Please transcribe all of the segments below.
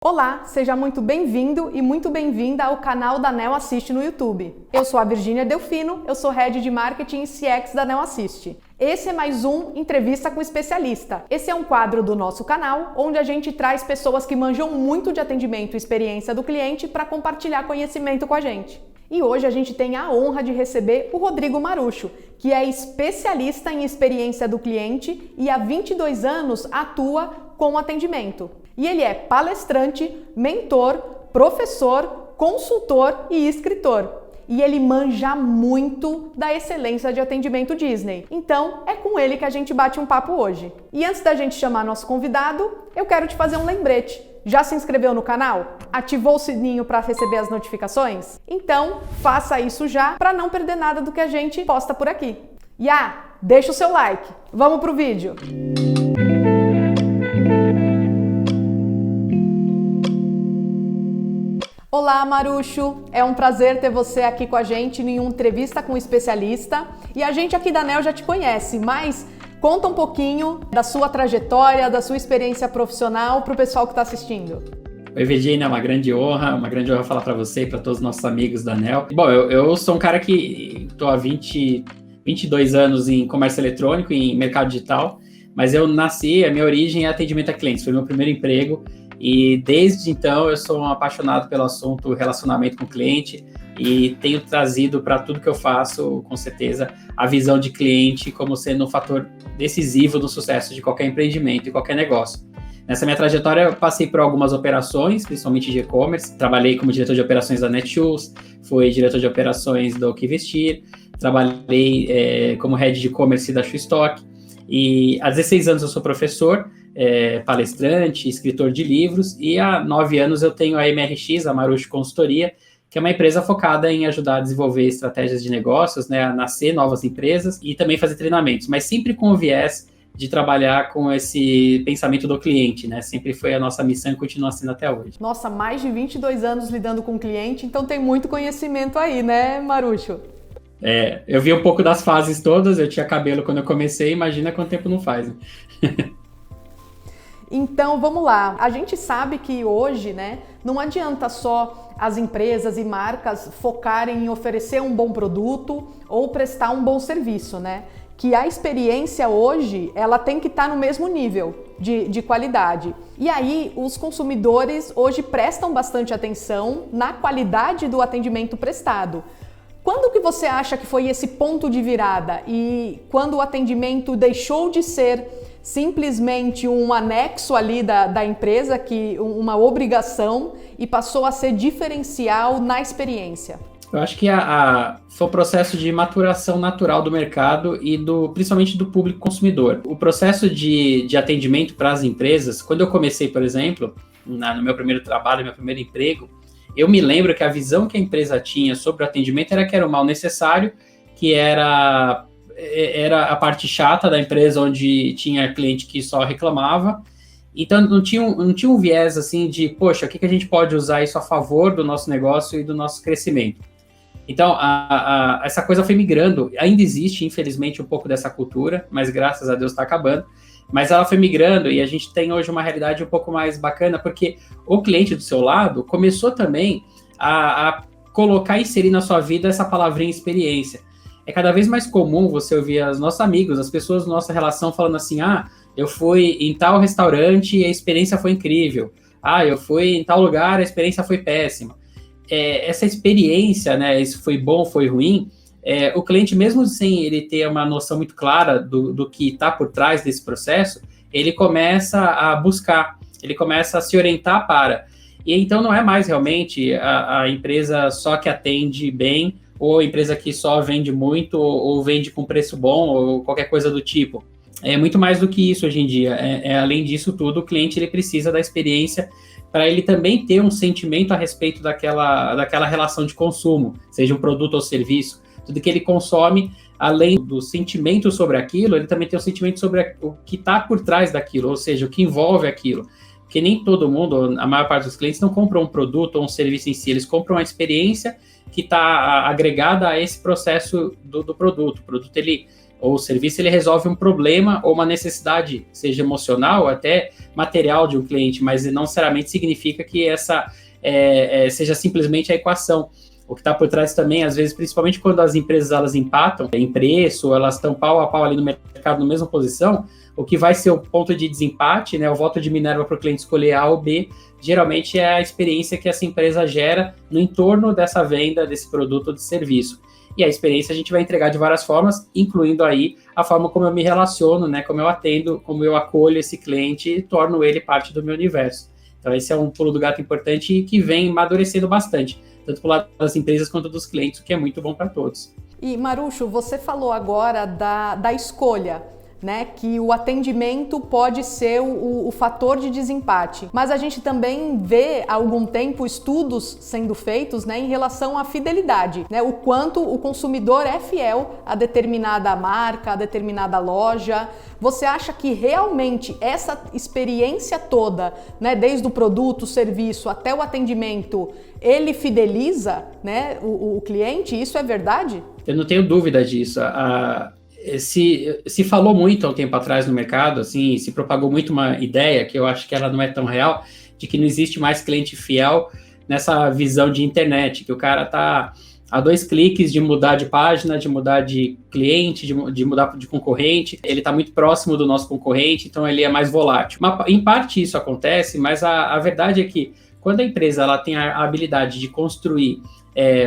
Olá, seja muito bem-vindo e muito bem-vinda ao canal da Neo Assist no YouTube. Eu sou a Virgínia Delfino, eu sou Head de Marketing e CX da Neo Assist. Esse é mais um Entrevista com Especialista. Esse é um quadro do nosso canal, onde a gente traz pessoas que manjam muito de atendimento e experiência do cliente para compartilhar conhecimento com a gente. E hoje a gente tem a honra de receber o Rodrigo Marucho, que é especialista em experiência do cliente e há 22 anos atua com atendimento. E ele é palestrante, mentor, professor, consultor e escritor. E ele manja muito da excelência de atendimento Disney. Então, é com ele que a gente bate um papo hoje. E antes da gente chamar nosso convidado, eu quero te fazer um lembrete. Já se inscreveu no canal? Ativou o sininho para receber as notificações? Então, faça isso já para não perder nada do que a gente posta por aqui. E deixa o seu like. Vamos pro vídeo. Olá, Marucho! É um prazer ter você aqui com a gente em uma entrevista com um especialista. E a gente aqui da Neo já te conhece, mas conta um pouquinho da sua trajetória, da sua experiência profissional para o pessoal que está assistindo. Oi, Virginia, é uma grande honra falar para você e para todos os nossos amigos da Neo. Bom, eu sou um cara que estou há 22 anos em comércio eletrônico, em mercado digital, mas eu nasci, a minha origem é atendimento a clientes, foi meu primeiro emprego. E desde então eu sou um apaixonado pelo assunto relacionamento com o cliente e tenho trazido para tudo que eu faço, com certeza, a visão de cliente como sendo um fator decisivo do sucesso de qualquer empreendimento e qualquer negócio. Nessa minha trajetória eu passei por algumas operações, principalmente de e-commerce. Trabalhei como diretor de operações da Netshoes, fui diretor de operações do Que Vestir, trabalhei como head de e-commerce da Shoestock e há 16 anos eu sou professor, palestrante, escritor de livros, e há 9 anos eu tenho a MRX, a Marucho Consultoria, que é uma empresa focada em ajudar a desenvolver estratégias de negócios, né, a nascer novas empresas e também fazer treinamentos, mas sempre com o viés de trabalhar com esse pensamento do cliente, né? Sempre foi a nossa missão e continua sendo até hoje. Nossa, mais de 22 anos lidando com o cliente, então tem muito conhecimento aí, né, Marucho? Eu vi um pouco das fases todas, eu tinha cabelo quando eu comecei, imagina quanto tempo não faz, né? Então, vamos lá. A gente sabe que hoje, né, não adianta só as empresas e marcas focarem em oferecer um bom produto ou prestar um bom serviço, né? Que a experiência hoje, ela tem que estar no mesmo nível de qualidade. E aí, os consumidores hoje prestam bastante atenção na qualidade do atendimento prestado. Quando que você acha que foi esse ponto de virada e quando o atendimento deixou de ser simplesmente um anexo ali da empresa, uma obrigação, e passou a ser diferencial na experiência? Eu acho que foi um processo de maturação natural do mercado e principalmente do público consumidor. O processo de atendimento para as empresas, quando eu comecei, por exemplo, no meu primeiro trabalho, meu primeiro emprego, eu me lembro que a visão que a empresa tinha sobre o atendimento era que era um mal necessário, que era a parte chata da empresa, onde tinha cliente que só reclamava. Então, não tinha um viés assim de, poxa, o que a gente pode usar isso a favor do nosso negócio e do nosso crescimento? Então, essa coisa foi migrando. Ainda existe, infelizmente, um pouco dessa cultura, mas graças a Deus está acabando. Mas ela foi migrando e a gente tem hoje uma realidade um pouco mais bacana, porque o cliente do seu lado começou também a colocar e inserir na sua vida essa palavrinha experiência. É cada vez mais comum você ouvir os nossos amigos, as pessoas da nossa relação falando assim, eu fui em tal restaurante e a experiência foi incrível. Eu fui em tal lugar, a experiência foi péssima. Essa experiência, né, isso foi bom, foi ruim, o cliente, mesmo sem ele ter uma noção muito clara do que está por trás desse processo, ele começa a buscar, ele começa a se orientar para. E então não é mais realmente a empresa só que atende bem, ou a empresa que só vende muito, ou vende com preço bom, ou qualquer coisa do tipo. É muito mais do que isso hoje em dia. Além disso tudo, o cliente ele precisa da experiência para ele também ter um sentimento a respeito daquela relação de consumo, seja um produto ou serviço. Tudo que ele consome, além do sentimento sobre aquilo, ele também tem um sentimento sobre o que está por trás daquilo, ou seja, o que envolve aquilo. Porque nem todo mundo, a maior parte dos clientes, não compram um produto ou um serviço em si, eles compram uma experiência que está agregada a esse processo do produto. O produto, ele ou serviço, ele resolve um problema ou uma necessidade, seja emocional ou até material de um cliente, mas não necessariamente significa que essa seja simplesmente a equação. O que está por trás também, às vezes, principalmente quando as empresas elas empatam em preço, elas estão pau a pau ali no mercado, na mesma posição, o que vai ser o ponto de desempate, né, o voto de Minerva para o cliente escolher A ou B, geralmente é a experiência que essa empresa gera no entorno dessa venda, desse produto ou de serviço. E a experiência a gente vai entregar de várias formas, incluindo aí a forma como eu me relaciono, né, como eu atendo, como eu acolho esse cliente e torno ele parte do meu universo. Então esse é um pulo do gato importante e que vem amadurecendo bastante, tanto do lado das empresas quanto dos clientes, o que é muito bom para todos. E Marucho, você falou agora da escolha, né, que o atendimento pode ser o fator de desempate. Mas a gente também vê há algum tempo estudos sendo feitos, né, em relação à fidelidade, né, o quanto o consumidor é fiel a determinada marca, a determinada loja. Você acha que realmente essa experiência toda, né, desde o produto, o serviço até o atendimento, ele fideliza, né, o cliente? Isso é verdade? Eu não tenho dúvida disso. Se falou muito há um tempo atrás no mercado, assim, se propagou muito uma ideia, que eu acho que ela não é tão real, de que não existe mais cliente fiel nessa visão de internet, que o cara tá a 2 cliques de mudar de página, de mudar de cliente, de mudar de concorrente, ele está muito próximo do nosso concorrente, então ele é mais volátil. Em parte isso acontece, mas a verdade é que quando a empresa ela tem a habilidade de construir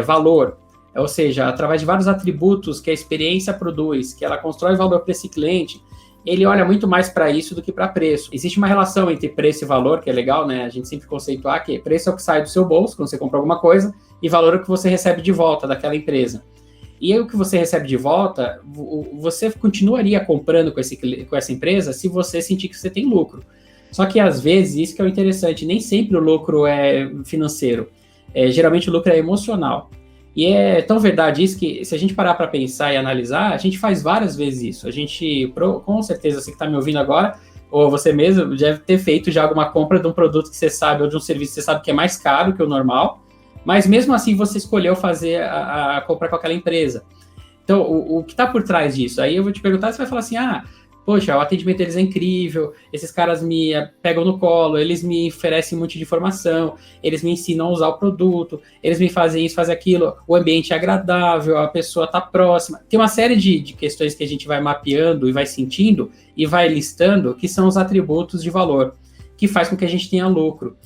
valor, ou seja, através de vários atributos que a experiência produz, que ela constrói valor para esse cliente, ele olha muito mais para isso do que para preço. Existe uma relação entre preço e valor, que é legal, né? A gente sempre conceituar que preço é o que sai do seu bolso quando você compra alguma coisa, e valor é o que você recebe de volta daquela empresa. E aí, o que você recebe de volta, você continuaria comprando com essa empresa se você sentir que você tem lucro. Só que, às vezes, isso que é o interessante, nem sempre o lucro é financeiro. Geralmente o lucro é emocional. E é tão verdade isso que, se a gente parar para pensar e analisar, a gente faz várias vezes isso. A gente, com certeza, você que está me ouvindo agora, ou você mesmo, deve ter feito já alguma compra de um produto que você sabe, ou de um serviço que você sabe que é mais caro que o normal, mas mesmo assim você escolheu fazer a compra com aquela empresa. Então, o que está por trás disso? Aí eu vou te perguntar, você vai falar assim, poxa, o atendimento deles é incrível, esses caras me pegam no colo, eles me oferecem um monte de informação, eles me ensinam a usar o produto, eles me fazem isso, fazem aquilo, o ambiente é agradável, a pessoa está próxima. Tem uma série de questões que a gente vai mapeando e vai sentindo e vai listando, que são os atributos de valor, que faz com que a gente tenha lucro.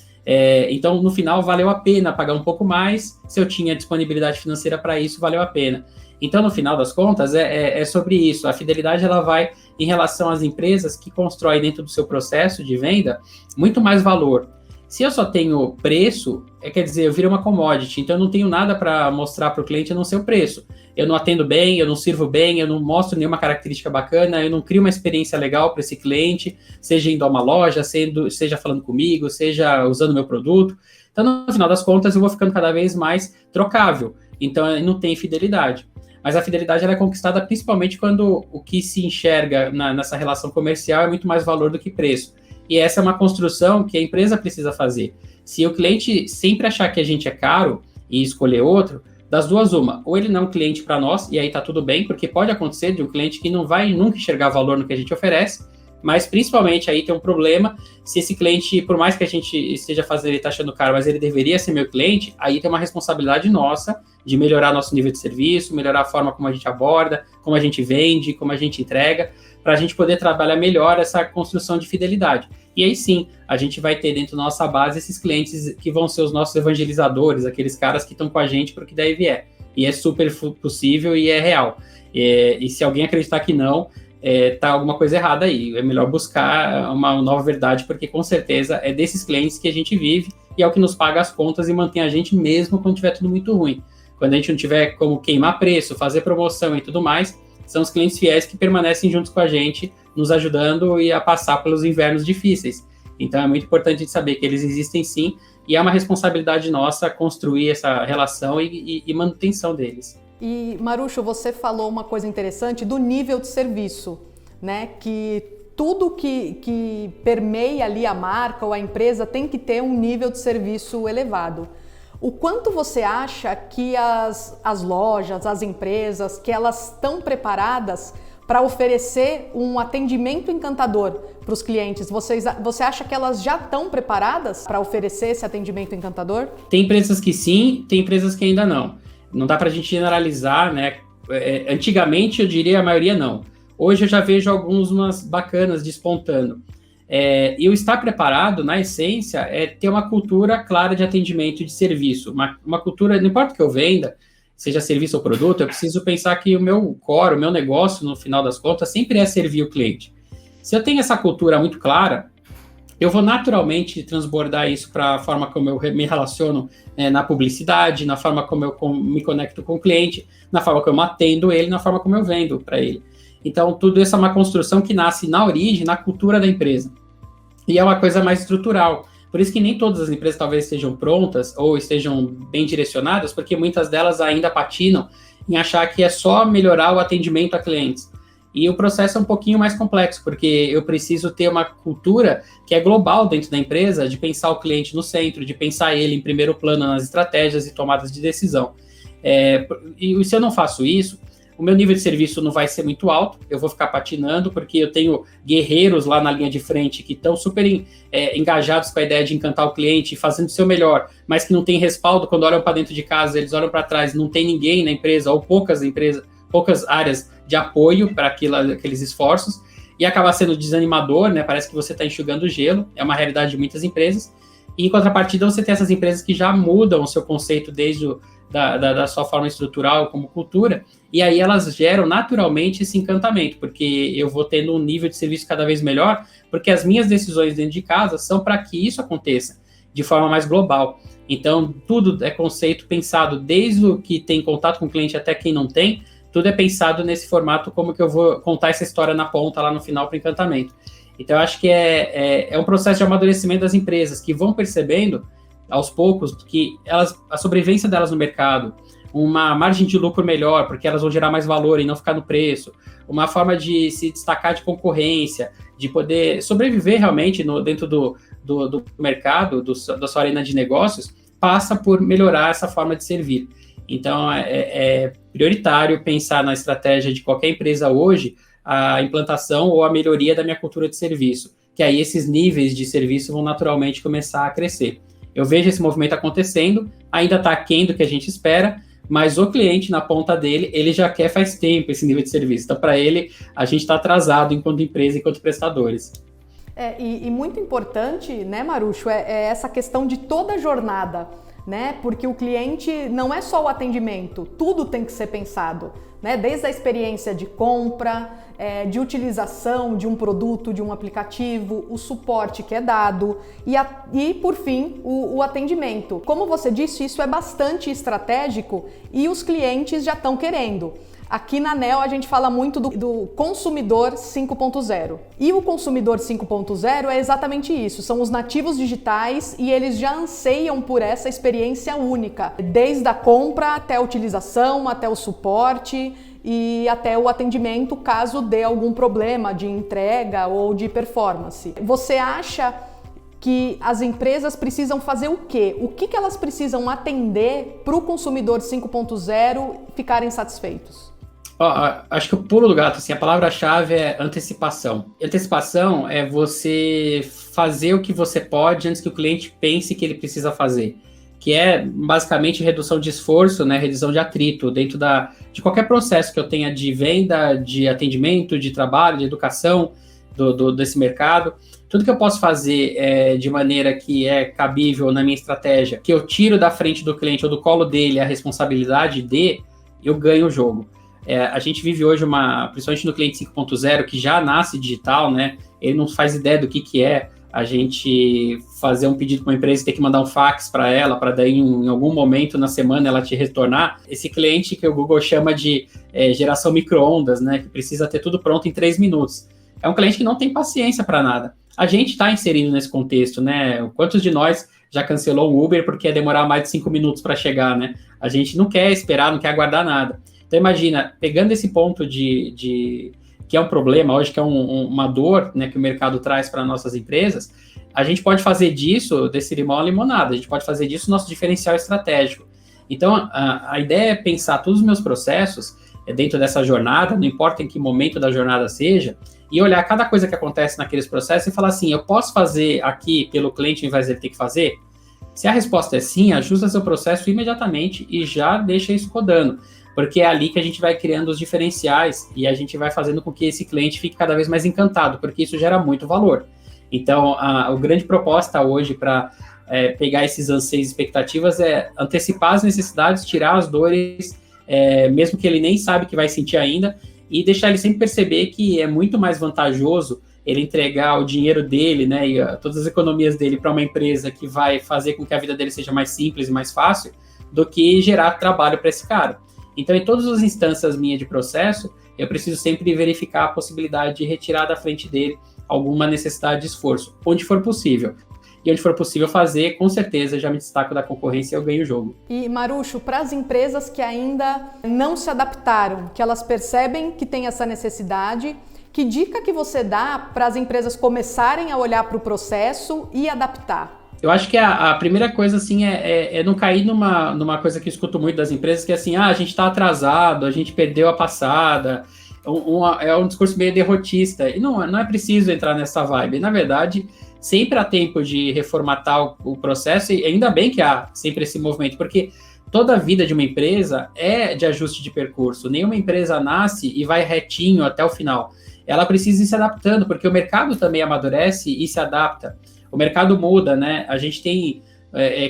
Então, no final, valeu a pena pagar um pouco mais, se eu tinha disponibilidade financeira para isso, valeu a pena. Então, no final das contas, é sobre isso. A fidelidade ela vai em relação às empresas que constroem dentro do seu processo de venda muito mais valor. Se eu só tenho preço, quer dizer, eu viro uma commodity, então eu não tenho nada para mostrar para o cliente a não ser o preço. Eu não atendo bem, eu não sirvo bem, eu não mostro nenhuma característica bacana, eu não crio uma experiência legal para esse cliente, seja indo a uma loja, seja falando comigo, seja usando meu produto. Então, no final das contas, eu vou ficando cada vez mais trocável. Então, não tem fidelidade. Mas a fidelidade ela é conquistada principalmente quando o que se enxerga nessa relação comercial é muito mais valor do que preço. E essa é uma construção que a empresa precisa fazer. Se o cliente sempre achar que a gente é caro e escolher outro, das duas uma, ou ele não é um cliente para nós, e aí tá tudo bem, porque pode acontecer de um cliente que não vai nunca enxergar valor no que a gente oferece, mas principalmente aí tem um problema, se esse cliente, por mais que a gente esteja fazendo ele tá achando caro, mas ele deveria ser meu cliente, aí tem uma responsabilidade nossa de melhorar nosso nível de serviço, melhorar a forma como a gente aborda, como a gente vende, como a gente entrega, para a gente poder trabalhar melhor essa construção de fidelidade. E aí sim, a gente vai ter dentro da nossa base esses clientes que vão ser os nossos evangelizadores, aqueles caras que estão com a gente para o que daí vier. E é super possível e é real. E se alguém acreditar que não, tá alguma coisa errada aí. É melhor buscar uma nova verdade, porque com certeza é desses clientes que a gente vive e é o que nos paga as contas e mantém a gente mesmo quando tiver tudo muito ruim. Quando a gente não tiver como queimar preço, fazer promoção e tudo mais, são os clientes fiéis que permanecem juntos com a gente, nos ajudando e a passar pelos invernos difíceis. Então é muito importante de saber que eles existem sim, e é uma responsabilidade nossa construir essa relação e manutenção deles. E Marucho, você falou uma coisa interessante do nível de serviço, né? Que tudo que permeia ali a marca ou a empresa tem que ter um nível de serviço elevado. O quanto você acha que as lojas, as empresas, que elas estão preparadas para oferecer um atendimento encantador para os clientes? Você acha que elas já estão preparadas para oferecer esse atendimento encantador? Tem empresas que sim, tem empresas que ainda não. Não dá para a gente generalizar, né? Antigamente, eu diria a maioria não. Hoje eu já vejo algumas bacanas despontando. E o estar preparado, na essência, é ter uma cultura clara de atendimento e de serviço. Uma cultura, não importa o que eu venda, seja serviço ou produto, eu preciso pensar que o meu core, o meu negócio, no final das contas, sempre é servir o cliente. Se eu tenho essa cultura muito clara, eu vou naturalmente transbordar isso para a forma como eu me relaciono na publicidade, na forma como eu me conecto com o cliente, na forma como eu atendo ele, na forma como eu vendo para ele. Então, tudo isso é uma construção que nasce na origem, na cultura da empresa. E é uma coisa mais estrutural. Por isso que nem todas as empresas talvez estejam prontas ou estejam bem direcionadas, porque muitas delas ainda patinam em achar que é só melhorar o atendimento a clientes. E o processo é um pouquinho mais complexo, porque eu preciso ter uma cultura que é global dentro da empresa, de pensar o cliente no centro, de pensar ele em primeiro plano nas estratégias e tomadas de decisão. E se eu não faço isso, o meu nível de serviço não vai ser muito alto, eu vou ficar patinando, porque eu tenho guerreiros lá na linha de frente que estão super engajados com a ideia de encantar o cliente, fazendo o seu melhor, mas que não tem respaldo quando olham para dentro de casa, eles olham para trás, não tem ninguém na empresa, ou poucas áreas de apoio para aqueles esforços, e acaba sendo desanimador, né? Parece que você está enxugando gelo, é uma realidade de muitas empresas, e em contrapartida você tem essas empresas que já mudam o seu conceito desde da sua forma estrutural como cultura, e aí elas geram naturalmente esse encantamento, porque eu vou tendo um nível de serviço cada vez melhor, porque as minhas decisões dentro de casa são para que isso aconteça de forma mais global. Então, tudo é conceito pensado desde o que tem contato com o cliente até quem não tem, tudo é pensado nesse formato, como que eu vou contar essa história na ponta, lá no final, para o encantamento. Então, eu acho que é um processo de amadurecimento das empresas, que vão percebendo, aos poucos, que a sobrevivência delas no mercado, uma margem de lucro melhor, porque elas vão gerar mais valor e não ficar no preço, uma forma de se destacar de concorrência, de poder sobreviver realmente dentro do mercado, da sua arena de negócios, passa por melhorar essa forma de servir. Então, é prioritário pensar na estratégia de qualquer empresa hoje, a implantação ou a melhoria da minha cultura de serviço, que aí esses níveis de serviço vão naturalmente começar a crescer. Eu vejo esse movimento acontecendo, ainda está aquém do que a gente espera, mas o cliente, na ponta dele, ele já quer faz tempo esse nível de serviço. Então, para ele, a gente está atrasado enquanto empresa, enquanto prestadores. E muito importante, né, Marucho, é essa questão de toda a jornada, né? Porque o cliente não é só o atendimento, tudo tem que ser pensado, né? Desde a experiência de compra, de utilização de um produto, de um aplicativo, o suporte que é dado e por fim, o atendimento. Como você disse, isso é bastante estratégico e os clientes já estão querendo. Aqui na NEO a gente fala muito do consumidor 5.0. E o consumidor 5.0 é exatamente isso, são os nativos digitais e eles já anseiam por essa experiência única, desde a compra até a utilização, até o suporte e até o atendimento caso dê algum problema de entrega ou de performance. Você acha que as empresas precisam fazer o quê? O que elas precisam atender para o consumidor 5.0 ficarem satisfeitos? Acho que o pulo do gato, assim, a palavra-chave é antecipação. Antecipação é você fazer o que você pode antes que o cliente pense que ele precisa fazer, que é basicamente redução de esforço, né, redução de atrito dentro de qualquer processo que eu tenha de venda, de atendimento, de trabalho, de educação desse mercado. Tudo que eu posso fazer de maneira que é cabível na minha estratégia, que eu tiro da frente do cliente ou do colo dele a responsabilidade eu ganho o jogo. A gente vive hoje principalmente no cliente 5.0, que já nasce digital, né? Ele não faz ideia do que é a gente fazer um pedido para uma empresa e ter que mandar um fax para ela, para daí em algum momento na semana ela te retornar. Esse cliente que o Google chama de geração micro-ondas, né? Que precisa ter tudo pronto em 3 minutos. É um cliente que não tem paciência para nada. A gente está inserido nesse contexto, né? Quantos de nós já cancelou um Uber porque ia demorar mais de 5 minutos para chegar, né? A gente não quer esperar, não quer aguardar nada. Então, imagina, pegando esse ponto que é um problema hoje, que é uma dor, né, que o mercado traz para nossas empresas, a gente pode fazer desse limão a limonada, a gente pode fazer disso nosso diferencial estratégico. Então, a ideia é pensar todos os meus processos dentro dessa jornada, não importa em que momento da jornada seja, e olhar cada coisa que acontece naqueles processos e falar assim, eu posso fazer aqui pelo cliente ao invés dele ter que fazer? Se a resposta é sim, ajusta seu processo imediatamente e já deixa isso rodando, porque é ali que a gente vai criando os diferenciais e a gente vai fazendo com que esse cliente fique cada vez mais encantado, porque isso gera muito valor. Então, a grande proposta hoje para pegar esses anseios e expectativas é antecipar as necessidades, tirar as dores, mesmo que ele nem sabe que vai sentir ainda, e deixar ele sempre perceber que é muito mais vantajoso ele entregar o dinheiro dele, né, e todas as economias dele para uma empresa que vai fazer com que a vida dele seja mais simples e mais fácil, do que gerar trabalho para esse cara. Então, em todas as instâncias minhas de processo, eu preciso sempre verificar a possibilidade de retirar da frente dele alguma necessidade de esforço, onde for possível. E onde for possível fazer, com certeza, já me destaco da concorrência e eu ganho o jogo. E, Marucho, para as empresas que ainda não se adaptaram, que elas percebem que tem essa necessidade, que dica que você dá para as empresas começarem a olhar para o processo e adaptar? Eu acho que a primeira coisa, assim, é não cair numa coisa que eu escuto muito das empresas, que é assim, a gente está atrasado, a gente perdeu a passada, é um discurso meio derrotista, e não é preciso entrar nessa vibe. Na verdade, sempre há tempo de reformatar o processo, e ainda bem que há sempre esse movimento, porque toda a vida de uma empresa é de ajuste de percurso. Nenhuma empresa nasce e vai retinho até o final. Ela precisa ir se adaptando, porque o mercado também amadurece e se adapta. O mercado muda, né? A gente tem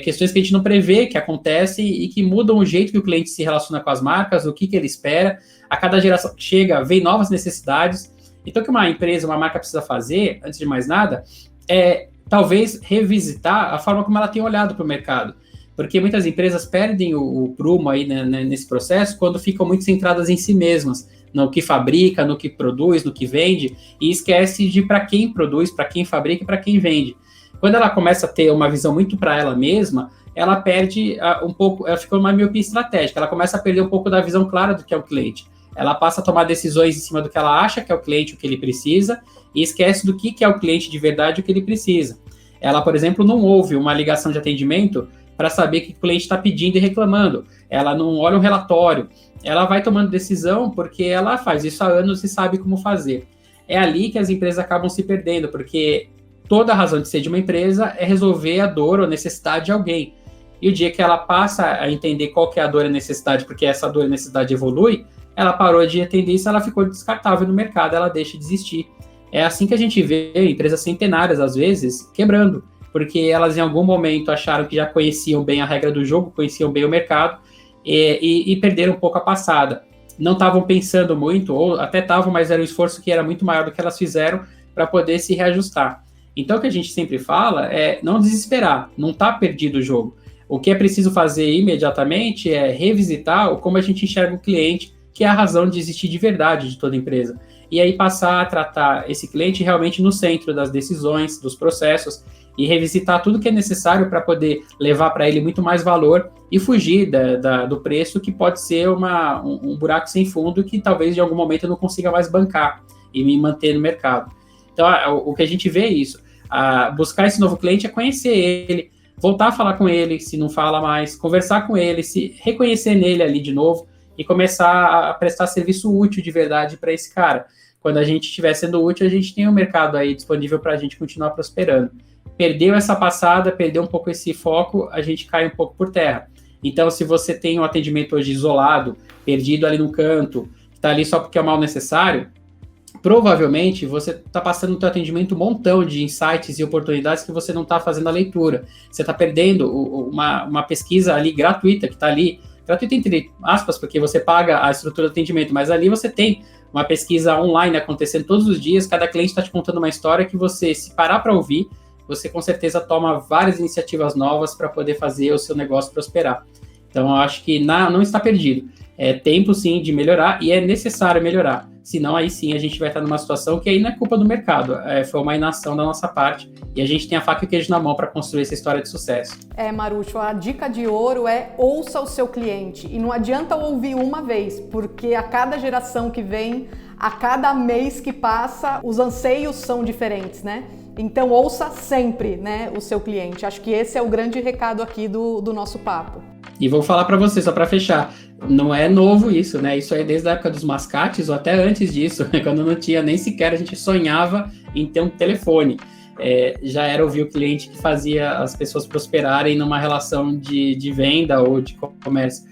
questões que a gente não prevê que acontecem e que mudam o jeito que o cliente se relaciona com as marcas, o que ele espera. A cada geração que chega, vem novas necessidades. Então, o que uma empresa, uma marca precisa fazer, antes de mais nada, é talvez revisitar a forma como ela tem olhado para o mercado. Porque muitas empresas perdem o prumo aí, né, nesse processo quando ficam muito centradas em si mesmas, no que fabrica, no que produz, no que vende, e esquece de para quem produz, para quem fabrica e para quem vende. Quando ela começa a ter uma visão muito para ela mesma, ela perde um pouco, ela fica uma miopia estratégica, ela começa a perder um pouco da visão clara do que é o cliente. Ela passa a tomar decisões em cima do que ela acha que é o cliente, o que ele precisa, e esquece do que é o cliente de verdade, o que ele precisa. Ela, por exemplo, não ouve uma ligação de atendimento para saber o que o cliente está pedindo e reclamando. Ela não olha um relatório. Ela vai tomando decisão porque ela faz isso há anos e sabe como fazer. É ali que as empresas acabam se perdendo, porque toda a razão de ser de uma empresa é resolver a dor ou necessidade de alguém. E o dia que ela passa a entender qual que é a dor e a necessidade, porque essa dor e necessidade evolui, ela parou de atender isso, ela ficou descartável no mercado, ela deixa de existir. É assim que a gente vê empresas centenárias, às vezes, quebrando, porque elas em algum momento acharam que já conheciam bem a regra do jogo, conheciam bem o mercado, e perderam um pouco a passada. Não estavam pensando muito, ou até estavam, mas era um esforço que era muito maior do que elas fizeram para poder se reajustar. Então, o que a gente sempre fala é não desesperar, não está perdido o jogo. O que é preciso fazer imediatamente é revisitar como a gente enxerga o cliente, que é a razão de existir de verdade de toda empresa. E aí passar a tratar esse cliente realmente no centro das decisões, dos processos, e revisitar tudo que é necessário para poder levar para ele muito mais valor e fugir do preço, que pode ser um buraco sem fundo que talvez de algum momento eu não consiga mais bancar e me manter no mercado. Então, o que a gente vê é isso. Buscar esse novo cliente é conhecer ele, voltar a falar com ele, se não fala mais, conversar com ele, se reconhecer nele ali de novo e começar a prestar serviço útil de verdade para esse cara. Quando a gente estiver sendo útil, a gente tem um mercado aí disponível para a gente continuar prosperando. Perdeu essa passada, perdeu um pouco esse foco, a gente cai um pouco por terra. Então, se você tem um atendimento hoje isolado, perdido ali no canto, que está ali só porque é o mal necessário, provavelmente você está passando no seu atendimento um montão de insights e oportunidades que você não está fazendo a leitura. Você está perdendo uma pesquisa ali gratuita, que está ali, gratuita entre aspas, porque você paga a estrutura do atendimento, mas ali você tem uma pesquisa online acontecendo todos os dias, cada cliente está te contando uma história que você, se parar para ouvir, você com certeza toma várias iniciativas novas para poder fazer o seu negócio prosperar. Então, eu acho que não está perdido. É tempo, sim, de melhorar e é necessário melhorar. Senão, aí sim, a gente vai estar numa situação que aí não é culpa do mercado. Foi uma inação da nossa parte e a gente tem a faca e o queijo na mão para construir essa história de sucesso. Marucho, a dica de ouro é ouça o seu cliente. E não adianta ouvir uma vez, porque a cada geração que vem, a cada mês que passa, os anseios são diferentes, né? Então, ouça sempre, né, o seu cliente. Acho que esse é o grande recado aqui do nosso papo. E vou falar para você, só para fechar, não é novo isso, né? Isso é desde a época dos mascates ou até antes disso, quando não tinha nem sequer, a gente sonhava em ter um telefone. Já era ouvir o cliente que fazia as pessoas prosperarem numa relação de venda ou de comércio,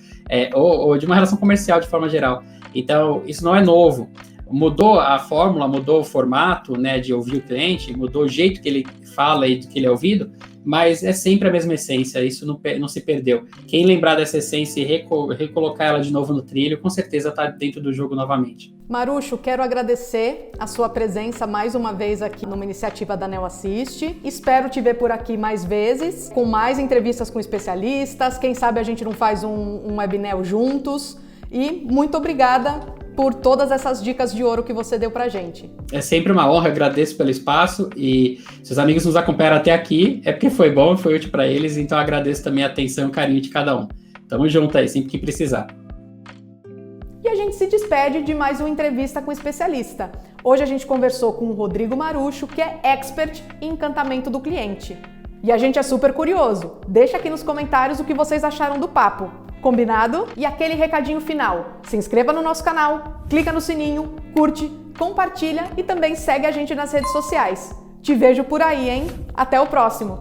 ou de uma relação comercial de forma geral. Então, isso não é novo. Mudou a fórmula, mudou o formato, né, de ouvir o cliente, mudou o jeito que ele fala e que ele é ouvido, mas é sempre a mesma essência, isso não se perdeu. Quem lembrar dessa essência e recolocar ela de novo no trilho, com certeza está dentro do jogo novamente. Marucho, quero agradecer a sua presença mais uma vez aqui numa iniciativa da Neo Assiste. Espero te ver por aqui mais vezes, com mais entrevistas com especialistas. Quem sabe a gente não faz um webineo juntos. E muito obrigada por todas essas dicas de ouro que você deu pra gente. É sempre uma honra, agradeço pelo espaço, e se os amigos nos acompanharam até aqui, é porque foi bom, foi útil para eles, então agradeço também a atenção e o carinho de cada um. Tamo junto aí, sempre que precisar. E a gente se despede de mais uma entrevista com especialista. Hoje a gente conversou com o Rodrigo Marucho, que é expert em encantamento do cliente. E a gente é super curioso. Deixa aqui nos comentários o que vocês acharam do papo. Combinado? E aquele recadinho final. Se inscreva no nosso canal, clica no sininho, curte, compartilha e também segue a gente nas redes sociais. Te vejo por aí, hein? Até o próximo!